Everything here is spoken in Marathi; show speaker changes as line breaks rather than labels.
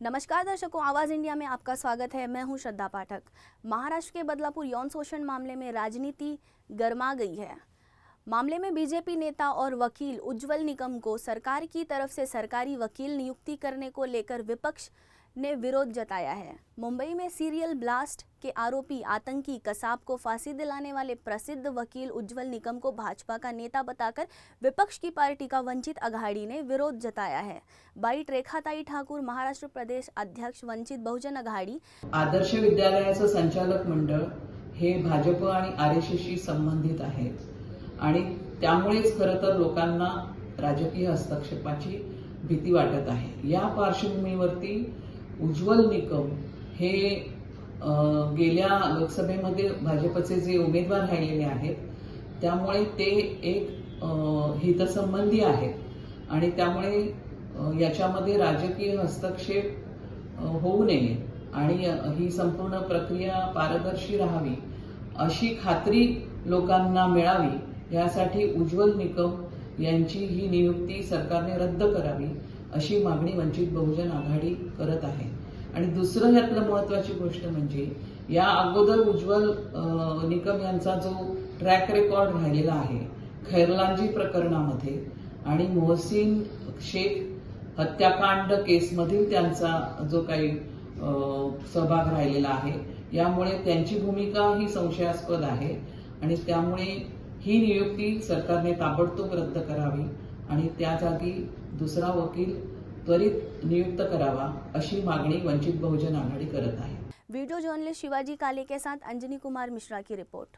नमस्कार दर्शकों, आवाज इंडिया में आपका स्वागत है। मैं हूं श्रद्धा पाठक। महाराष्ट्र के बदलापुर यौन शोषण मामले में राजनीति गर्मा गई है। मामले में बीजेपी नेता और वकील उज्जवल निकम को सरकार की तरफ से सरकारी वकील नियुक्ति करने को लेकर विपक्ष ने विरोध जताया है। मुंबई में सीरियल ब्लास्ट के आरोपी आतंकी कसाब को फांसी दिलाने वाले प्रसिद्ध वकील उज्जवल निकम को भाजपा का नेता बताकर विपक्ष की पार्टी का वंचित आघाड़ी ने विरोध जताया है। बाईट रेखाताई ठाकूर, महाराष्ट्र प्रदेश अध्यक्ष, वंचित बहुजन आघाडी।
आदर्श विद्यालयाचं संचालक मंडळ हे भाजप आणि आरएसएसशी संबंधित आहे आणि त्यामुळेच खरं तर लोकांना राजकीय हस्तक्षेपाची भीती वाटत आहे। या पार्श्वभूमीवरती उज्जवल निकम हे गेल्या लोकसभेमध्ये भाजपचे जे उमेदवार राहिलेले आहेत त्यामुळे ते एक हितसंबंधी आहेत आणि त्यामुळे याच्यामध्ये राजकीय हस्तक्षेप होऊ नये आणि ही संपूर्ण प्रक्रिया पारदर्शी राहावी अशी खात्री लोकांना मिळावी यासाठी उज्जवल निकम यांची ही नियुक्ती सरकारने रद्द करावी अशी मागणी वंचित बहुजन आघाडी करत आहे। आणि दुसरं यातलं महत्त्वाची गोष्ट म्हणजे या अगोदर उज्जवल निकम यांचा जो ट्रॅक रेकॉर्ड राहिलेला आहे खैरलांजी प्रकरणामध्ये आणि मोहसिन शेख हत्याकांड केसमधील त्यांचा जो काही सहभाग राहिलेला आहे यामुळे त्यांची भूमिका ही संशयास्पद आहे आणि त्यामुळे ही नियुक्ती सरकारने ताबडतोब रद्द करावी आणि त्या जागी दूसरा वकील त्वरित नियुक्त करावा अशी मागणी वंचित बहुजन आघाड़ी करत आहे।
वीडियो जर्नलिस्ट शिवाजी काले के साथ अंजनी कुमार मिश्रा की रिपोर्ट।